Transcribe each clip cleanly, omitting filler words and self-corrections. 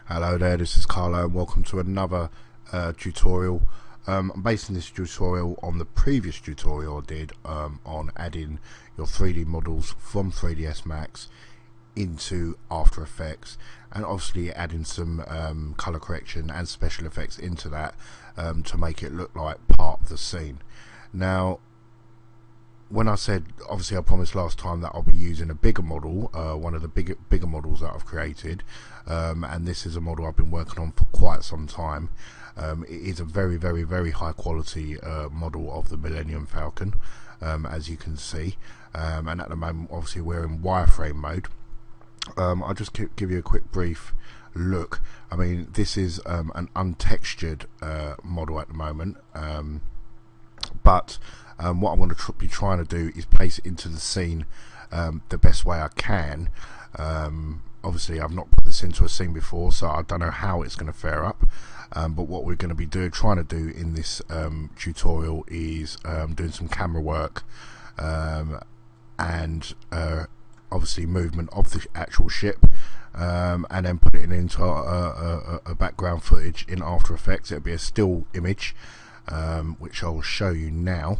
Hello there, this is Carlo and welcome to another tutorial. I'm basing this tutorial on the previous tutorial I did on adding your 3D models from 3ds Max into After Effects, and obviously adding some color correction and special effects into that to make it look like part of the scene. Now, when I said, obviously I promised last time that I'll be using a bigger model, one of the bigger models that I've created, and this is a model I've been working on for quite some time. It is a very high quality model of the Millennium Falcon, as you can see, and at the moment obviously we're in wireframe mode. I'll just give you a quick brief look. I mean, this is an untextured model at the moment, but what I'm going to be trying to do is place it into the scene the best way I can. Obviously I've not put this into a scene before, so I don't know how it's going to fare up, but what we're going to be trying to do in this tutorial is doing some camera work and obviously movement of the actual ship, and then put it into a background footage in After Effects. It'll be a still image, which I'll show you now.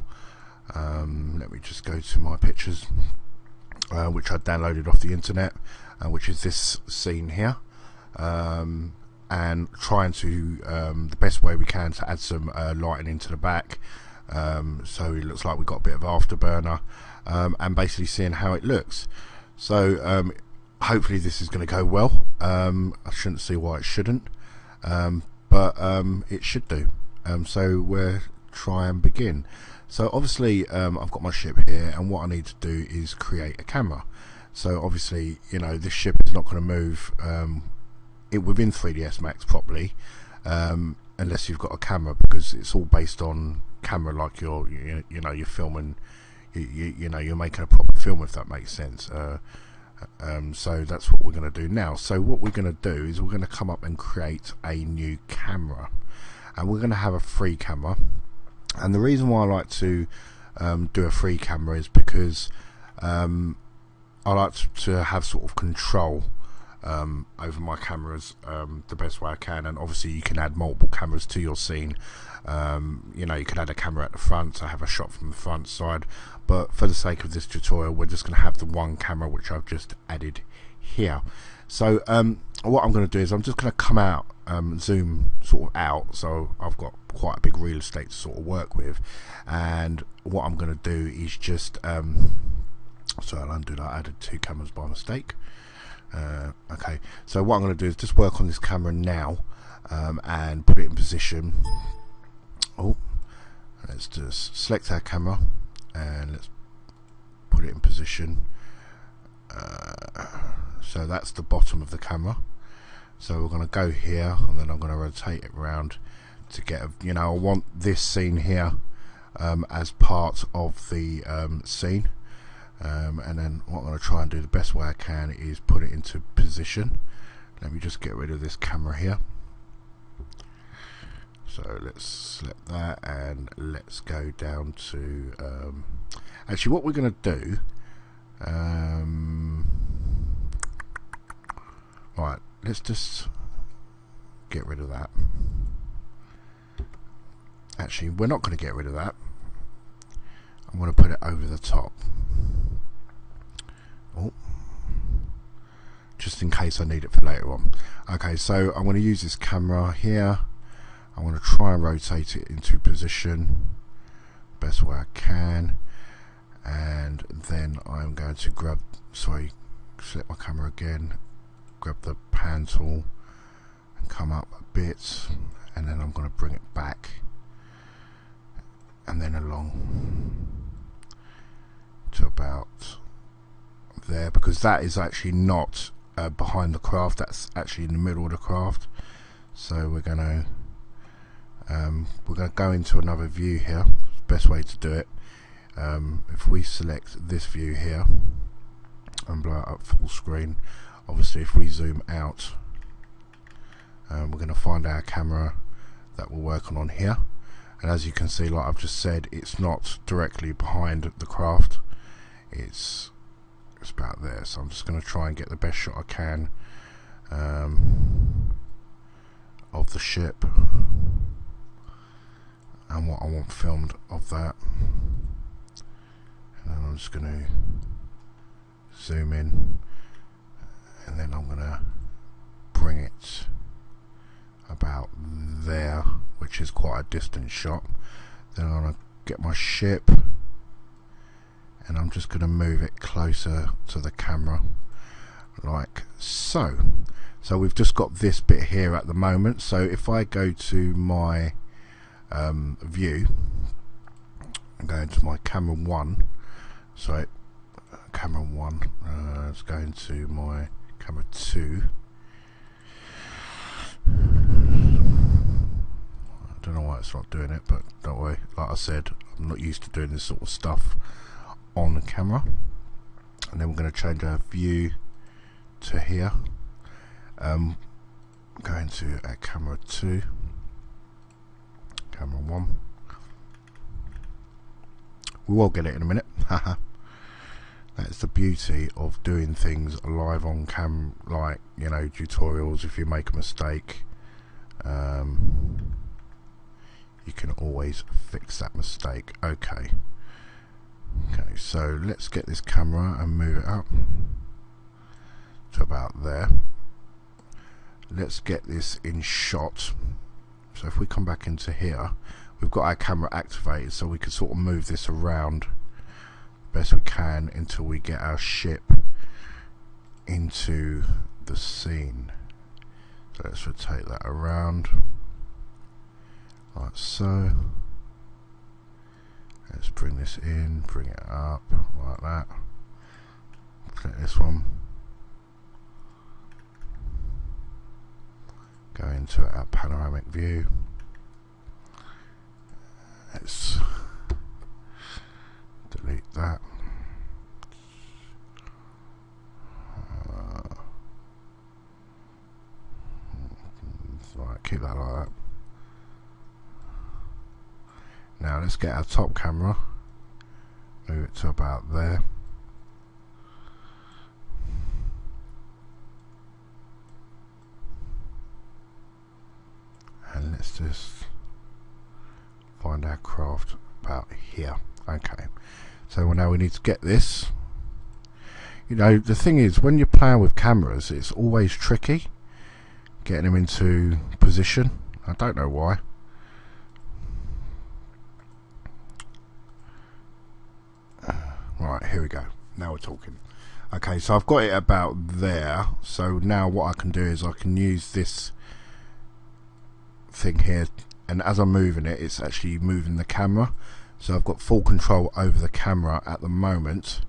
Let me just go to my pictures, which I downloaded off the internet, which is this scene here, and trying to the best way we can to add some lighting into the back, so it looks like we've got a bit of afterburner, and basically seeing how it looks. So hopefully this is going to go well. I shouldn't see why it shouldn't, but it should do. So we'll try and begin. So obviously I've got my ship here, and what I need to do is create a camera. So obviously, you know, this ship is not going to move it within 3ds Max properly, unless you've got a camera, because it's all based on camera, like you're filming, you're making a proper film, if that makes sense. So that's what we're going to do now. So what we're going to do is we're going to come up and create a new camera, and we're going to have a free camera. And the reason why I like to do a free camera is because I like to have sort of control over my cameras the best way I can. And obviously you can add multiple cameras to your scene. You know, you could add a camera at the front to have a shot from the front side, but for the sake of this tutorial we're just going to have the one camera which I've just added here. So what I'm going to do is I'm just going to come out, zoom sort of out, so I've got quite a big real estate to sort of work with. And what I'm going to do is just sorry, I'll undo that. I added two cameras by mistake. Okay, so what I'm going to do is just work on this camera now, and put it in position. Oh, let's just select our camera and let's put it in position. So that's the bottom of the camera. So we're going to go here, and then I'm going to rotate it around to get a, I want this scene here as part of the scene, and then what I'm going to try and do the best way I can is put it into position. Let me just get rid of this camera here. So let's select that, and let's go down to actually what we're going to do, right, let's just get rid of that. Actually, we're not going to get rid of that. I'm going to put it over the top. Oh, just in case I need it for later on. Okay, so I'm going to use this camera here. I'm going to try and rotate it into position best way I can, and then I'm going to select my camera again, grab the pan tool and come up a bit, and then I'm going to bring it back and then along to about there, because that is actually not behind the craft, that's actually in the middle of the craft. So we're going to go into another view here. Best way to do it, if we select this view here and blow it up full screen, obviously if we zoom out, we're going to find our camera that we're working on here. And as you can see, like I've just said, it's not directly behind the craft, it's about there. So I'm just going to try and get the best shot I can. of the ship and what I want filmed of that. And then I'm just going to zoom in, and then I'm going to bring it about there, which is quite a distant shot. Then I'm going to get my ship, and I'm just going to move it closer to the camera like so. So we've just got this bit here at the moment. So if I go to my view and go into my camera 1, sorry, camera 1, let's go into my camera 2. I don't know why it's not doing it, but don't worry, like I said, I'm not used to doing this sort of stuff on the camera. And then we're going to change our view to here. Go into our camera 2, camera 1. We will get it in a minute. That's the beauty of doing things live on cam, like, you know, tutorials. If you make a mistake, you can always fix that mistake. Okay, so let's get this camera and move it up to about there. Let's get this in shot. So if we come back into here, we've got our camera activated, so we can sort of move this around best we can until we get our ship into the scene. So let's rotate that around like so. Let's bring this in, bring it up like that. Click this one. Go into our panoramic view. Let's delete that. Right, keep that like that. Now let's get our top camera, move it to about there. And let's just find our craft about here. Okay, so now we need to get this. You know, the thing is, when you're playing with cameras, it's always tricky getting them into position. I don't know why. Right, here we go. Now we're talking. Okay, so I've got it about there. So now what I can do is I can use this thing here, and as I'm moving it, it's actually moving the camera. So I've got full control over the camera at the moment.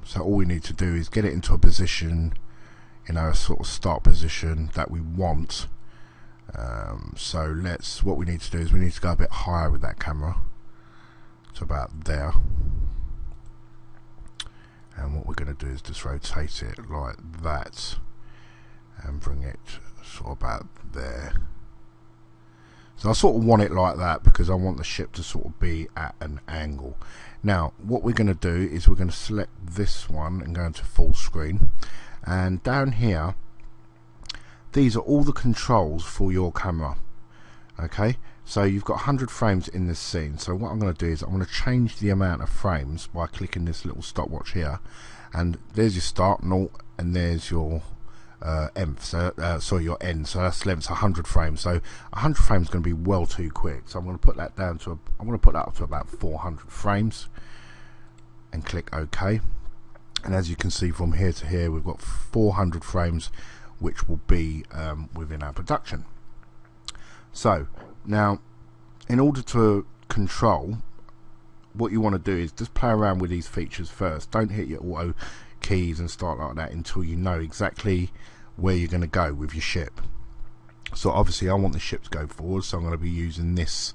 So all we need to do is get it into a position, you know, a sort of start position that we want. So what we need to do is we need to go a bit higher with that camera to about there. And what we're going to do is just rotate it like that and bring it sort of about there. So I sort of want it like that because I want the ship to sort of be at an angle. Now what we're going to do is we're going to select this one and go into full screen, and down here these are all the controls for your camera. Okay, so you've got 100 frames in this scene. So what I'm going to do is I'm going to change the amount of frames by clicking this little stopwatch here, and there's your start 0, and there's your your end. So that's length 100 frames. So 100 frames is going to be well too quick. So I'm going to put that down to I'm going to put that up to about 400 frames, and click OK. And as you can see from here to here, we've got 400 frames, which will be within our production. So now, in order to control, what you want to do is just play around with these features first. Don't hit your auto keys and start like that until you know exactly where you're going to go with your ship. So obviously I want the ship to go forward, so I'm going to be using this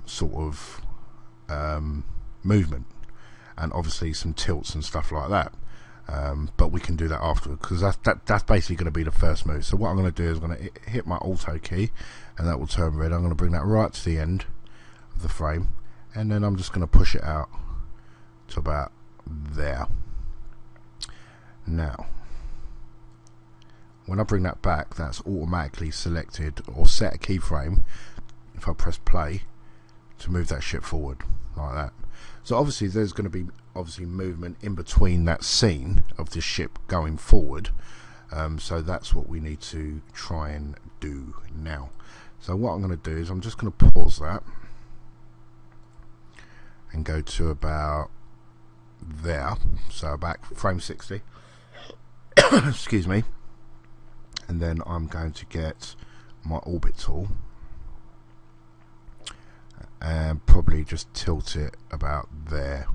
sort of movement, and obviously some tilts and stuff like that. But we can do that afterwards, because that's basically going to be the first move. So what I'm going to do is I'm going to hit my auto key, and that will turn red. I'm going to bring that right to the end of the frame, and then I'm just going to push it out to about there. Now when I bring that back, that's automatically selected or set a keyframe if I press play to move that ship forward like that. So obviously there's going to be movement in between that scene of the ship going forward, so that's what we need to try and do now. So what I'm going to do is I'm just going to pause that and go to about there, so back frame 60 excuse me, and then I'm going to get my orbit tool and probably just tilt it about there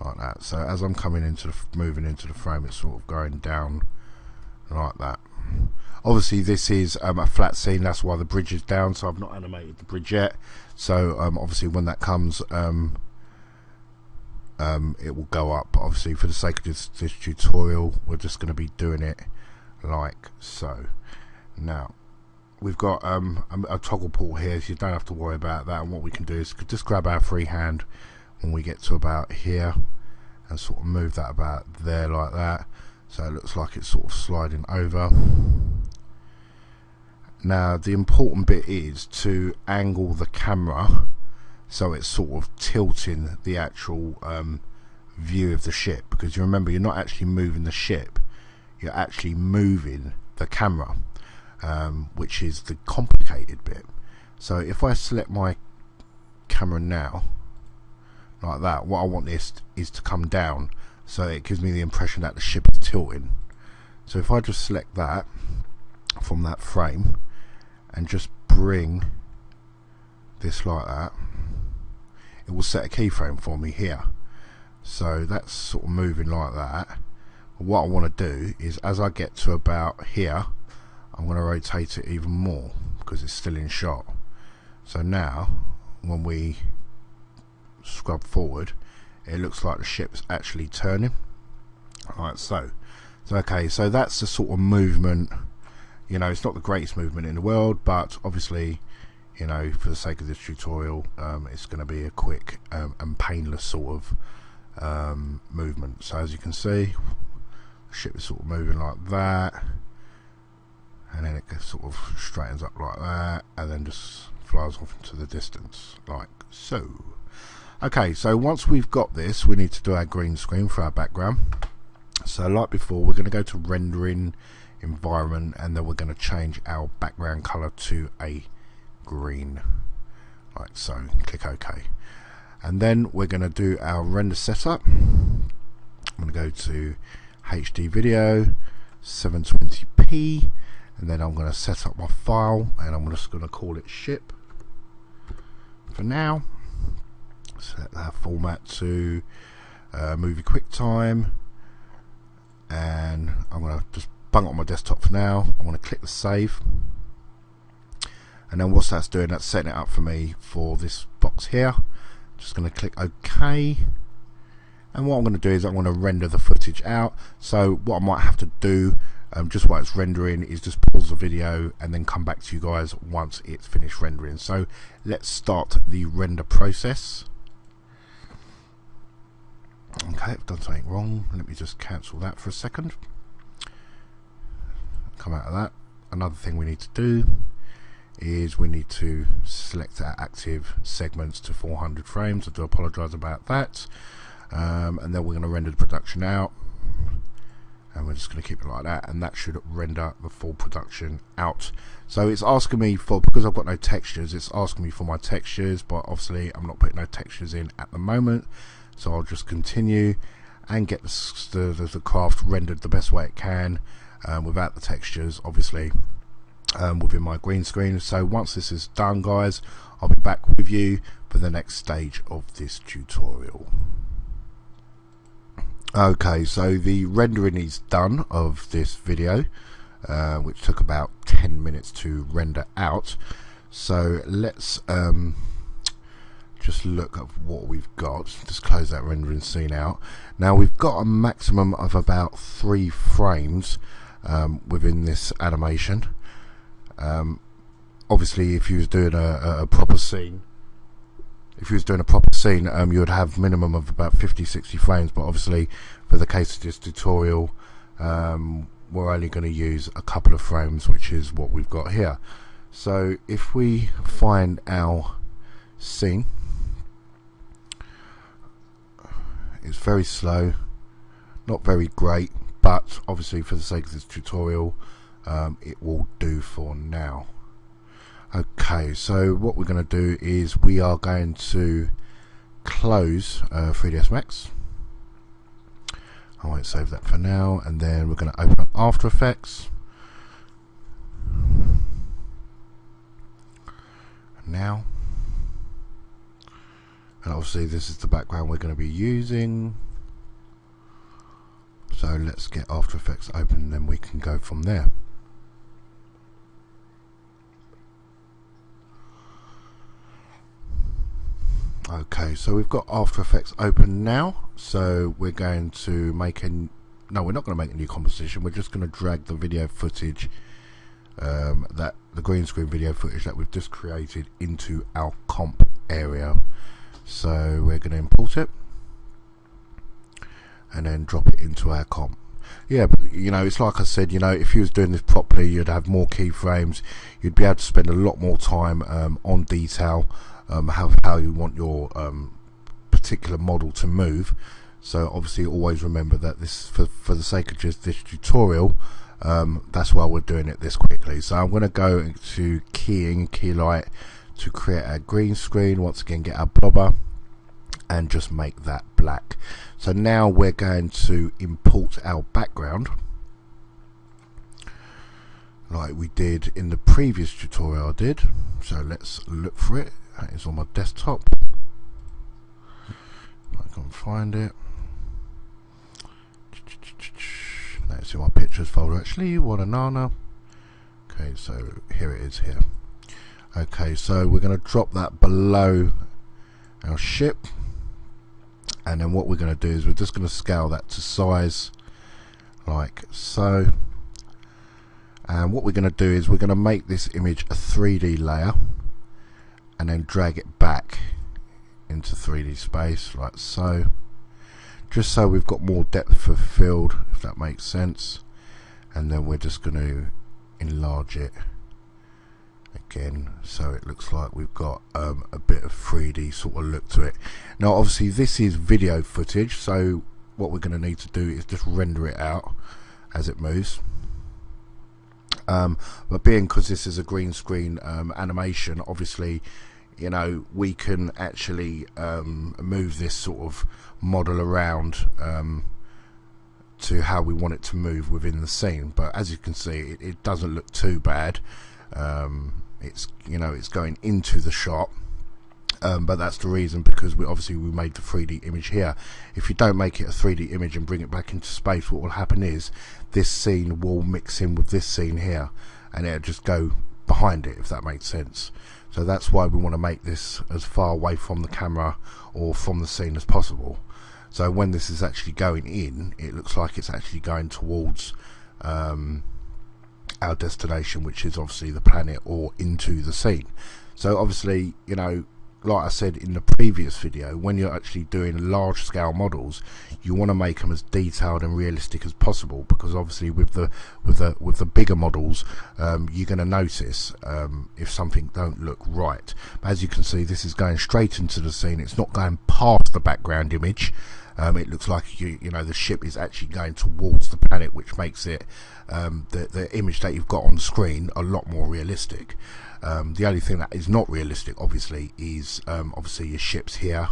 like that. So as I'm coming into moving into the frame, it's sort of going down like that. Obviously this is a flat scene, that's why the bridge is down, so I've not animated the bridge yet. So obviously when that comes it will go up, but obviously for the sake of this tutorial we're just going to be doing it like so. Now we've got a toggle port here, so you don't have to worry about that, and what we can do is just grab our freehand when we get to about here and sort of move that about there like that, so it looks like it's sort of sliding over. Now the important bit is to angle the camera so it's sort of tilting the actual view of the ship, because you remember you're not actually moving the ship, you're actually moving the camera, which is the complicated bit. So if I select my camera now like that, what I want this is to come down, so it gives me the impression that the ship is tilting. So if I just select that from that frame and just bring this like that, it will set a keyframe for me here. So that's sort of moving like that. What I want to do is, as I get to about here, I'm going to rotate it even more because it's still in shot. So now when we scrub forward, it looks like the ship's actually turning. Alright, so okay, so that's the sort of movement. You know, it's not the greatest movement in the world, but obviously, you know, for the sake of this tutorial, it's going to be a quick and painless sort of movement. So as you can see, the ship is sort of moving like that, and then it sort of straightens up like that, and then just flies off into the distance like so. Okay, so once we've got this, we need to do our green screen for our background. So like before, we're going to go to rendering, environment, and then we're going to change our background color to a green like so. Click OK, and then we're going to do our render setup. I'm going to go to HD video 720p, and then I'm going to set up my file, and I'm just going to call it ship for now. Set that format to movie QuickTime, and I'm going to just bung it on my desktop for now. I'm going to click the save, and then what that's doing, that's setting it up for me for this box here. Just going to click OK, and what I'm going to do is I'm going to render the footage out. So what I might have to do, just while it's rendering, is just pause the video and then come back to you guys once it's finished rendering. So let's start the render process. Okay, I've done something wrong. Let me just cancel that for a second. Come out of that. Another thing we need to do is we need to select our active segments to 400 frames. I do apologise about that. And then we're going to render the production out, and we're just going to keep it like that, and that should render the full production out. So it's asking me for, because I've got no textures, it's asking me for my textures, but obviously I'm not putting no textures in at the moment. So I'll just continue and get the craft rendered the best way it can, without the textures, obviously, within my green screen. So once this is done, guys, I'll be back with you for the next stage of this tutorial. Okay, so the rendering is done of this video, which took about 10 minutes to render out. So let's just look at what we've got. Just close that rendering scene out. Now we've got a maximum of about 3 frames within this animation. Obviously, if you was doing a proper scene, you would have minimum of about 50-60 frames, but obviously for the case of this tutorial, we're only going to use a couple of frames, which is what we've got here. So if we find our scene, it's very slow, not very great, but obviously for the sake of this tutorial it will do for now. Okay, so what we're going to do is we are going to close 3ds Max. I won't save that for now, and then we're going to open up After Effects. Now, and obviously this is the background we're going to be using, so let's get After Effects open and then we can go from there. Okay, so we've got After Effects open now, so we're going to make we're not going to make a new composition, we're just going to drag the video footage, the green screen video footage that we've just created, into our comp area. So we're going to import it and then drop it into our comp. Yeah, but, you know, it's like I said, you know, if you was doing this properly, you'd have more keyframes, you'd be able to spend a lot more time on detail, how you want your particular model to move. So obviously always remember that this, for the sake of just this tutorial, that's why we're doing it this quickly. So I'm going to go into keying, key light, to create a green screen. Once again, get our blobber and just make that black. So now we're going to import our background like we did in the previous tutorial I did. So let's look for it. That is on my desktop. I can find it. That's in my pictures folder actually. What a nana. Okay, so here it is here. Okay, so we're going to drop that below our ship, and then what we're going to do is we're just going to scale that to size like so, and what we're going to do is we're going to make this image a 3D layer and then drag it back into 3D space like so, just so we've got more depth of field, if that makes sense. And then we're just going to enlarge it again so it looks like we've got a bit of 3D sort of look to it. Now obviously this is video footage, so what we're going to need to do is just render it out as it moves. But being, because this is a green screen animation, obviously, you know, we can actually move this sort of model around to how we want it to move within the scene. But as you can see, it doesn't look too bad. It's, you know, it's going into the shot, but that's the reason, because we made the 3D image here. If you don't make it a 3D image and bring it back into space, what will happen is this scene will mix in with this scene here and it'll just go behind it, if that makes sense. So that's why we want to make this as far away from the camera or from the scene as possible. So when this is actually going in, it looks like it's actually going towards our destination, which is obviously the planet, or into the scene. So obviously, you know, like I said in the previous video, when you're actually doing large scale models, you want to make them as detailed and realistic as possible, because obviously with the bigger models, you're going to notice if something don't look right. But as you can see, this is going straight into the scene, it's not going past the background image. It looks like you know, the ship is actually going towards the planet, which makes it the image that you've got on screen a lot more realistic. The only thing that is not realistic, obviously, is obviously your ships here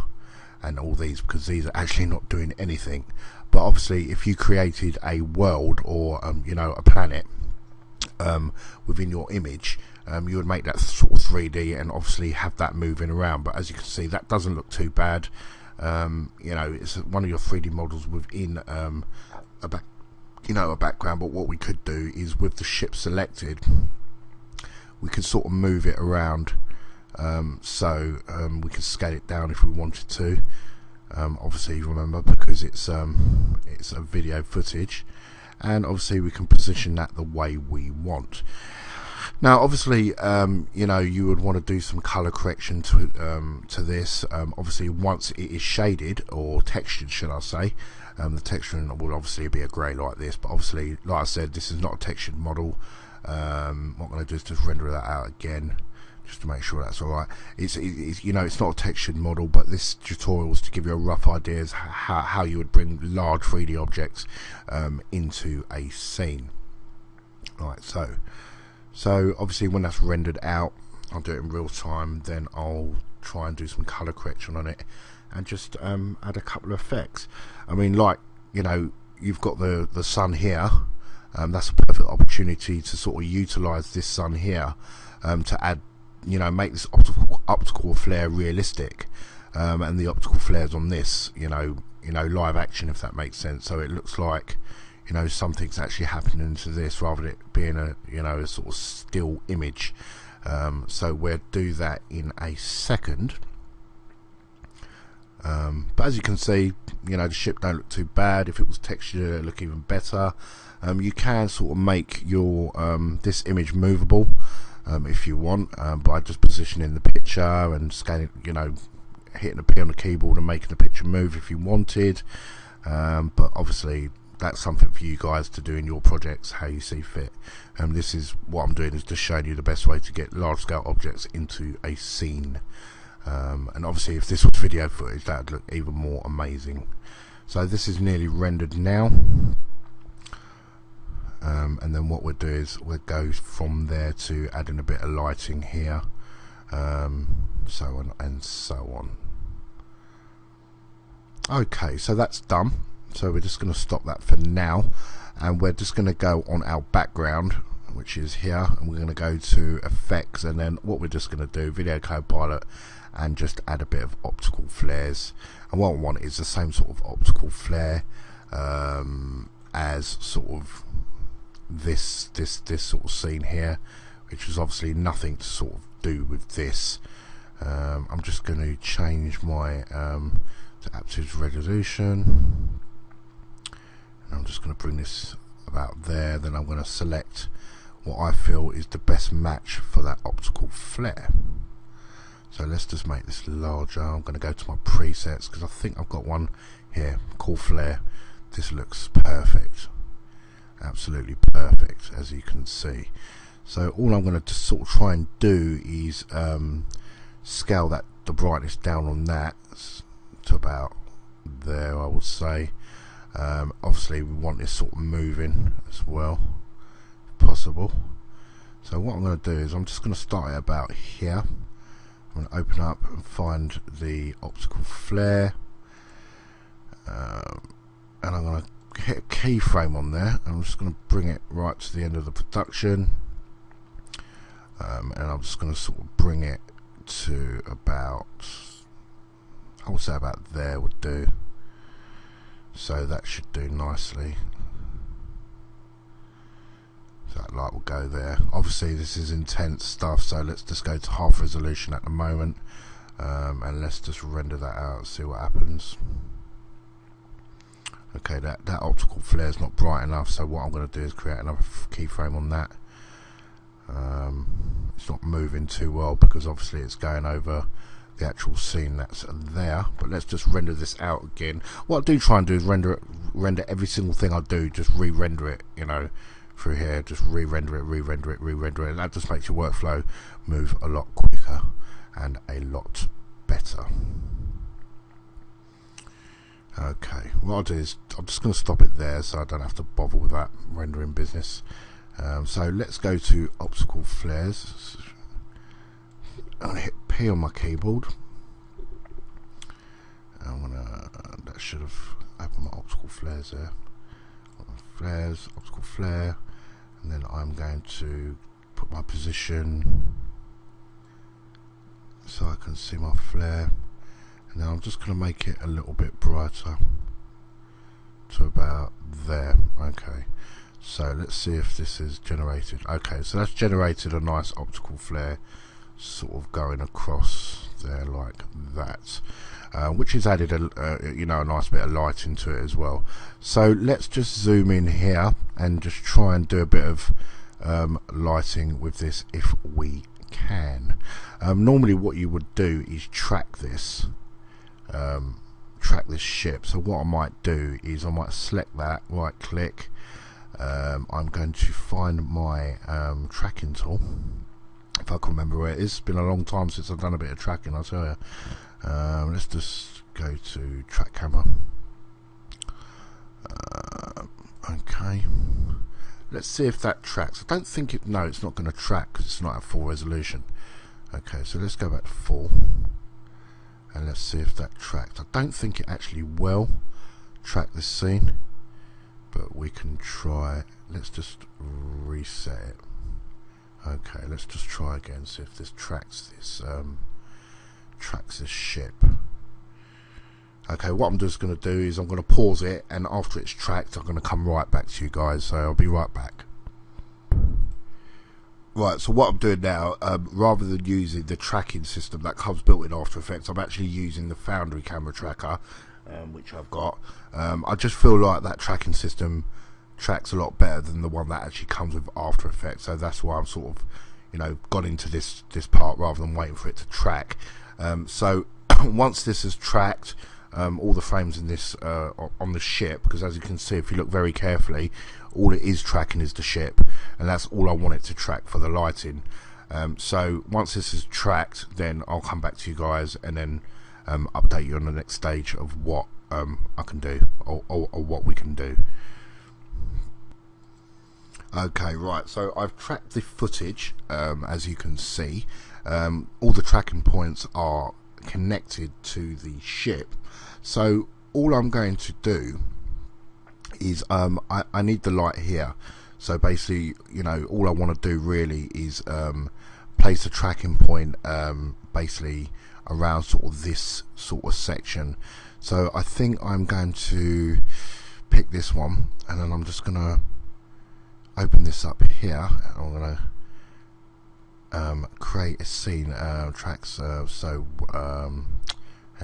and all these, because these are actually not doing anything. But obviously, if you created a world or you know, a planet within your image, you would make that sort of 3D and obviously have that moving around. But as you can see, that doesn't look too bad. You know, it's one of your 3D models within a background. But what we could do is, with the ship selected, we could sort of move it around, so we could scale it down if we wanted to. Obviously, remember, because it's a video footage, and obviously we can position that the way we want. Now obviously, you know, you would want to do some color correction to this. Obviously once it is shaded, or textured should I say, The texturing will obviously be a grey like this, but obviously, like I said, this is not a textured model. What I'm going to do is just render that out again, just to make sure that's alright. It's you know, it's not a textured model, but this tutorial is to give you a rough idea as how you would bring large 3D objects into a scene. Right, so obviously when that's rendered out, I'll do it in real time, then I'll try and do some color correction on it and just add a couple of effects. I mean, like, you know, you've got the sun here. That's a perfect opportunity to sort of utilize this sun here to add, you know, make this optical flare realistic, and the optical flares on this, you know, live action, if that makes sense. So it looks like, you know, something's actually happening to this rather than it being a, you know, a sort of still image. So we'll do that in a second. But as you can see, you know, the ship don't look too bad. If it was textured, it would look even better. You can sort of make your this image movable if you want, by just positioning the picture and scanning, you know, hitting a P on the keyboard and making the picture move if you wanted. But obviously that's something for you guys to do in your projects how you see fit. This is what I'm doing, is just showing you the best way to get large scale objects into a scene. And obviously if this was video footage, that would look even more amazing. So this is nearly rendered now, and then what we'll do is we'll go from there to adding a bit of lighting here, so on and so on. Okay, so that's done. So we're just going to stop that for now, and we're just going to go on our background, which is here, and we're going to go to effects, and then what we're just going to do, video co-pilot, and just add a bit of optical flares. And what I want is the same sort of optical flare as sort of this sort of scene here, which is obviously nothing to sort of do with this. I'm just going to change my to absolute resolution. I'm just going to bring this about there, then I'm going to select what I feel is the best match for that optical flare. So let's just make this larger. I'm going to go to my presets because I think I've got one here, cool flare. This looks perfect, absolutely perfect, as you can see. So all I'm going to just sort of try and do is scale the brightness down on that to about there, I would say. Obviously we want this sort of moving as well, if possible. So what I'm going to do is I'm just going to start it about here. I'm going to open up and find the optical flare, and I'm going to hit a keyframe on there. I'm just going to bring it right to the end of the production, and I'm just going to sort of bring it to about, I would say about there would do. So that should do nicely. So that light will go there. Obviously this is intense stuff, so let's just go to half resolution at the moment, and let's just render that out and see what happens. Okay, that optical flare is not bright enough, so what I'm going to do is create another keyframe on that. It's not moving too well because obviously it's going over the actual scene that's there, but let's just render this out again. What I do try and do is render every single thing I do, just re-render it, you know, through here, just re-render it, and that just makes your workflow move a lot quicker and a lot better. Okay, what I'll do is I'm just going to stop it there so I don't have to bother with that rendering business. So let's go to optical flares. I'm going to hit P on my keyboard. That should have opened my optical flares there. Flares, optical flare, and then I'm going to put my position so I can see my flare, and then I'm just going to make it a little bit brighter to about there. Okay, so let's see if this is generated. Okay, so that's generated a nice optical flare sort of going across there like that, which has added a you know, a nice bit of light into it as well. So let's just zoom in here and just try and do a bit of lighting with this if we can. Normally what you would do is track this track this ship. So what I might do is I might select that, right click. I'm going to find my tracking tool, if I can remember where it is. It's been a long time since I've done a bit of tracking, I'll tell you. Let's just go to track camera. Okay, let's see if that tracks. I don't think it, no, it's not going to track because it's not at full resolution. Okay, so let's go back to full and let's see if that tracks. I don't think it actually will track this scene, but we can try. Let's just reset it. Okay, let's just try again, see if this tracks this ship. Okay, what I'm just going to do is I'm going to pause it, and after it's tracked I'm going to come right back to you guys, so I'll be right back. Right, so what I'm doing now, rather than using the tracking system that comes built in After Effects, I'm actually using the Foundry camera tracker, which I've got. I just feel like that tracking system tracks a lot better than the one that actually comes with After Effects, so that's why I'm sort of, you know, got into this part rather than waiting for it to track. So once this is tracked, all the frames in this on the ship, because as you can see, if you look very carefully, all it is tracking is the ship, and that's all I want it to track for the lighting. So once this is tracked, then I'll come back to you guys and then update you on the next stage of what I can do, or what we can do. Okay, right, so I've tracked the footage, as you can see. All the tracking points are connected to the ship, so all I'm going to do is I need the light here. So basically, you know, all I want to do really is place a tracking point basically around sort of this sort of section. So I think I'm going to pick this one, and then I'm just going to open this up here, and I'm going to create a scene, tracks. Hang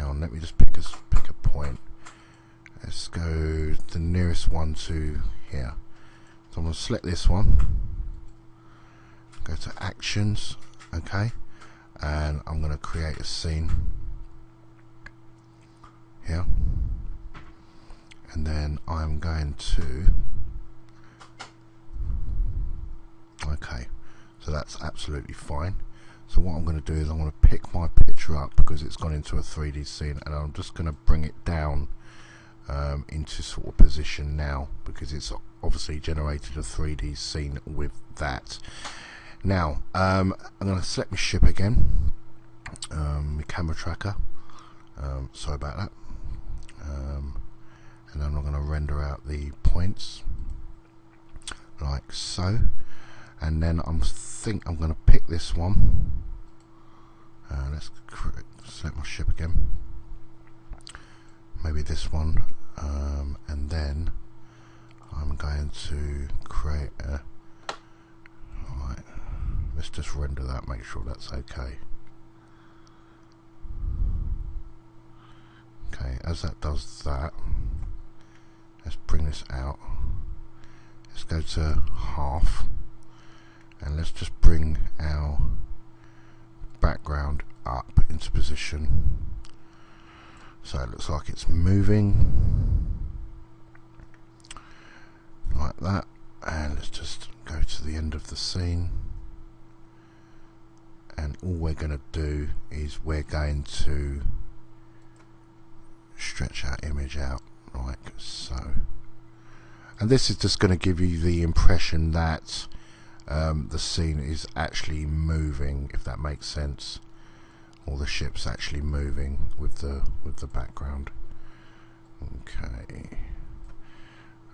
on, let me just pick a point. Let's go the nearest one to here. So I'm going to select this one, go to actions, okay, and I'm going to create a scene here, and then I'm going to, okay, so that's absolutely fine. So what I'm going to do is I'm going to pick my picture up because it's gone into a 3D scene, and I'm just going to bring it down into sort of position now, because it's obviously generated a 3D scene with that. Now I'm going to select my ship again, my camera tracker, sorry about that, and then I'm going to render out the points like so, and then I think I'm going to pick this one. Let's select my ship again, maybe this one, and then I'm going to create a, alright, let's just render that, make sure that's okay. Okay, as that does that, let's bring this out, let's go to half, and let's just bring our background up into position so it looks like it's moving like that, and let's just go to the end of the scene, and all we're going to do is we're going to stretch our image out like so, and this is just going to give you the impression that the scene is actually moving, if that makes sense, or the ship's actually moving with the background.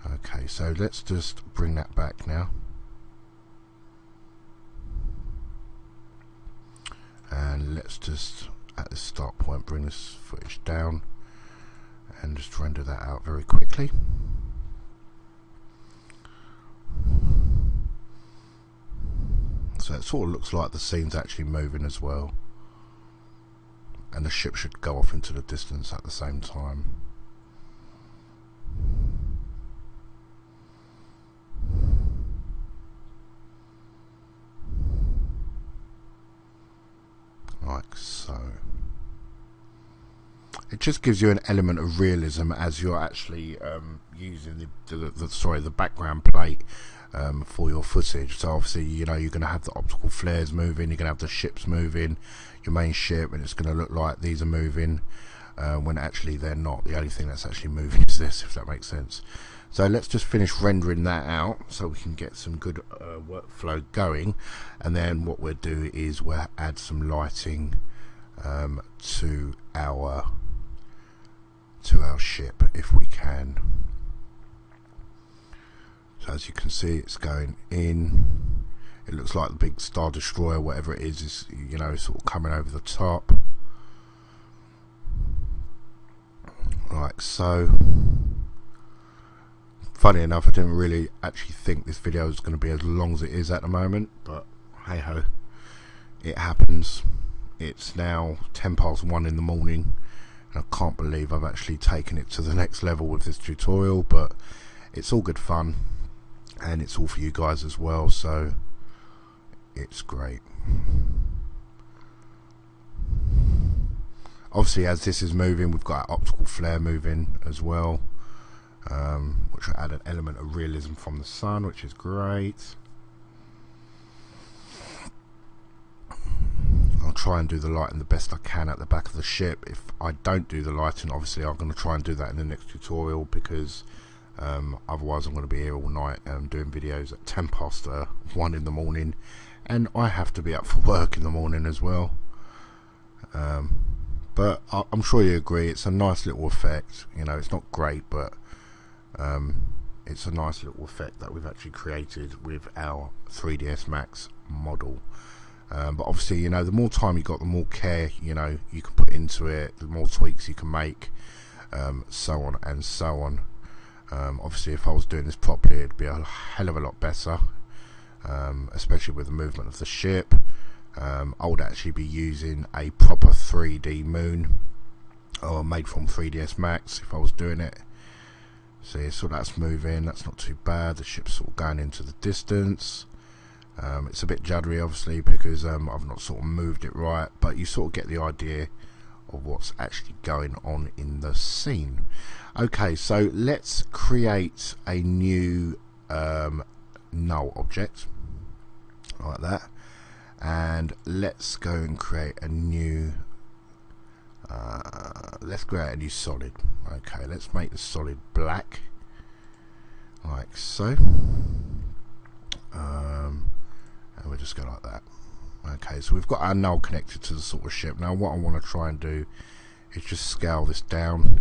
Okay, so let's just bring that back now, and let's just at the start point bring this footage down and just render that out very quickly. So it sort of looks like the scene's actually moving as well, and the ship should go off into the distance at the same time. Like so. it just gives you an element of realism as you're actually using the background plate for your footage. So obviously, you know, you're going to have the optical flares moving, you're going to have the ships moving, your main ship, and it's going to look like these are moving when actually they're not. The only thing that's actually moving is this, if that makes sense. So let's just finish rendering that out so we can get some good workflow going, and then what we'll do is we'll add some lighting to our ship if we can. So as you can see, it's going in. It looks like the big Star Destroyer, whatever it is, you know, sort of coming over the top, like so. Funny enough, I didn't really actually think this video was going to be as long as it is at the moment, but hey ho, it happens. It's now 1:10 in the morning, and I can't believe I've actually taken it to the next level with this tutorial, but it's all good fun, and it's all for you guys as well, so it's great. Obviously, as this is moving, we've got our optical flare moving as well, which will add an element of realism from the sun, which is great. I'll try and do the lighting the best I can at the back of the ship. If I don't do the lighting, obviously I'm going to try and do that in the next tutorial, because otherwise I'm going to be here all night doing videos at 1:10 in the morning, and I have to be up for work in the morning as well. But I'm sure you agree, it's a nice little effect. You know, it's not great, but it's a nice little effect that we've actually created with our 3ds Max model. But obviously, you know, the more time you got, the more care, you know, you can put into it, the more tweaks you can make, so on and so on. Obviously, if I was doing this properly, it'd be a hell of a lot better, especially with the movement of the ship. I would actually be using a proper 3D moon, or made from 3ds Max, if I was doing it. See, so that's moving, that's not too bad. The ship's sort of going into the distance. It's a bit juddery, obviously, because I've not sort of moved it right, but you sort of get the idea of what's actually going on in the scene. Okay, so let's create a new null object like that, and let's go and create a new solid. Okay, let's make the solid black, like so, and we'll just go like that. Okay, so we've got our null connected to the sort of ship. Now what I want to try and do is just scale this down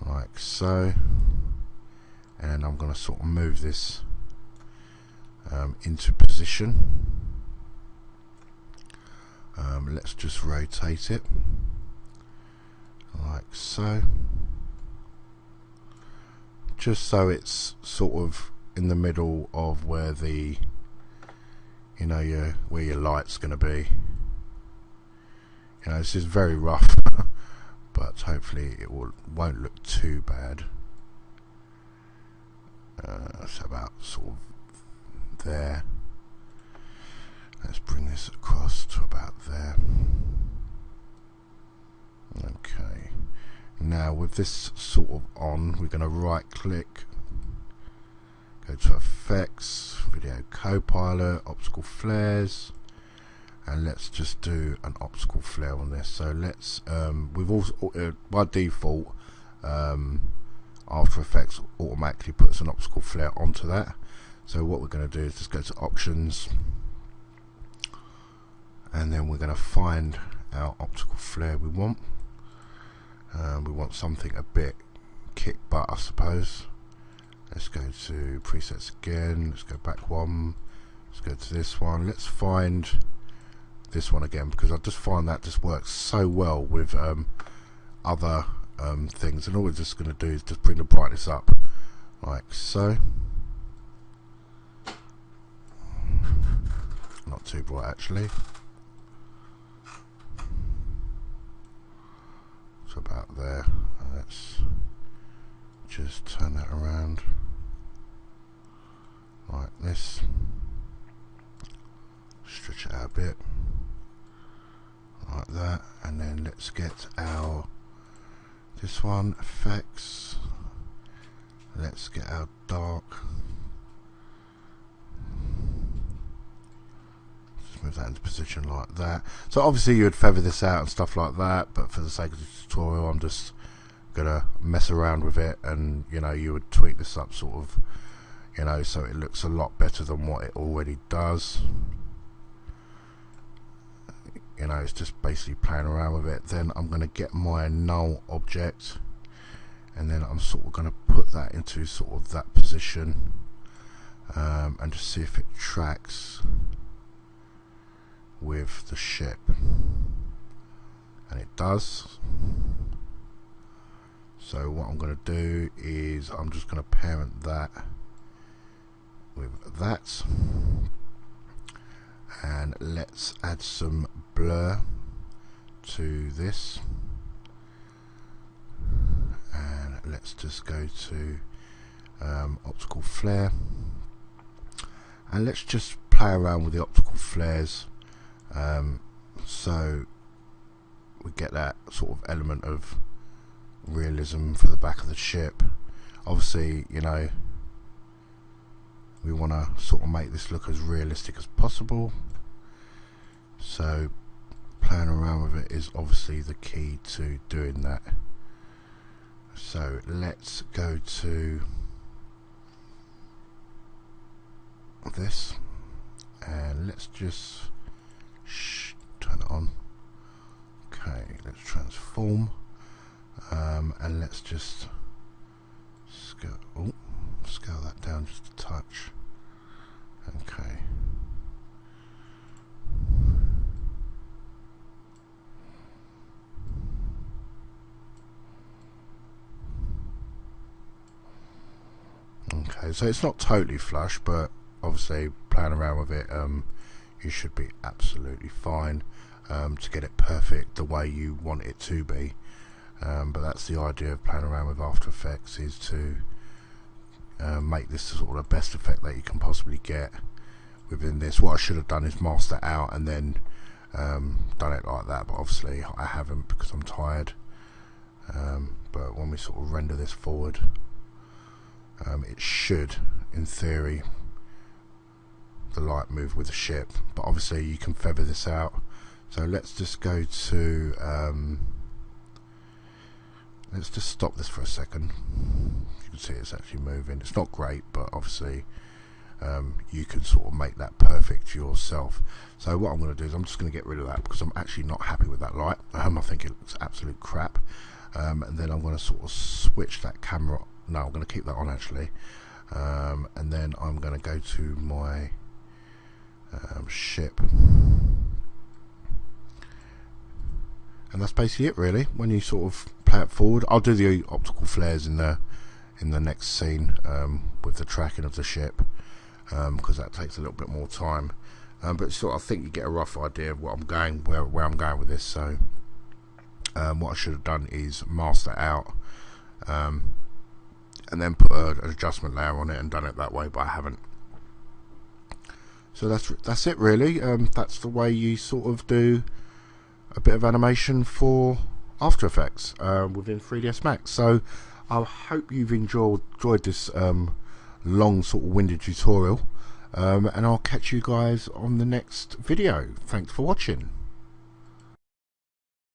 like so, and I'm going to sort of move this into position. Let's just rotate it like so, just so it's sort of in the middle of where the, you know, where your light's going to be. You know, this is very rough, but hopefully it won't look too bad. So about sort of there. Let's bring this across to about there. Okay, now with this sort of on, we're going to right click, go to effects, video copilot, optical flares, and let's just do an optical flare on this. So let's we've also by default After Effects automatically puts an optical flare onto that. So what we're going to do is just go to options, and then we're going to find our optical flare we want. We want something a bit kick butt, I suppose. Let's go to presets again, let's go back one, let's go to this one. Let's find this one again, because I just find that just works so well with other things, and all we're just going to do is just bring the brightness up like so. Not too bright actually. So about there. Let's just turn that around like this. Stretch it out a bit like that, and then let's get our This one, effects. Let's get our dark. Just move that into position like that. So obviously you would feather this out and stuff like that, but for the sake of the tutorial I'm just gonna mess around with it, and you know, you would tweak this up sort of, you know, so it looks a lot better than what it already does. You know, it's just basically playing around with it. Then I'm going to get my null object, and then I'm sort of going to put that into sort of that position, and just see if it tracks with the ship, and it does. So what I'm going to do is I'm just going to parent that with that, and let's add some blur to this, and let's just go to optical flare, and let's just play around with the optical flares, so we get that sort of element of realism for the back of the ship. Obviously, you know, we want to sort of make this look as realistic as possible, so playing around with it is obviously the key to doing that. So let's go to this, and let's just turn it on. Okay, let's transform, and let's just scale that down just a touch. Okay. Okay, so it's not totally flush, but obviously playing around with it, you should be absolutely fine to get it perfect the way you want it to be. But that's the idea of playing around with After Effects, is to make this sort of the best effect that you can possibly get within this. What I should have done is mask that out and then done it like that, but obviously I haven't because I'm tired. But when we sort of render this forward, it should, in theory, the light move with the ship, but obviously you can feather this out. So let's just go to let's just stop this for a second. You can see it's actually moving. It's not great, but obviously you can sort of make that perfect yourself. So what I'm going to do is I'm just going to get rid of that because I'm actually not happy with that light. I think it looks absolute crap. And then I'm going to sort of switch that camera. No, I'm going to keep that on actually. And then I'm going to go to my ship. And that's basically it really. When you sort of play it forward, I'll do the optical flares in the next scene with the tracking of the ship, because that takes a little bit more time. But sort of, I think you get a rough idea of what I'm going, where I'm going with this. So what I should have done is mask that out, and then put an adjustment layer on it and done it that way, but I haven't. So that's it really. That's the way you sort of do a bit of animation for After Effects within 3ds Max. So I hope you've enjoyed this long sort of winded tutorial, and I'll catch you guys on the next video. Thanks for watching.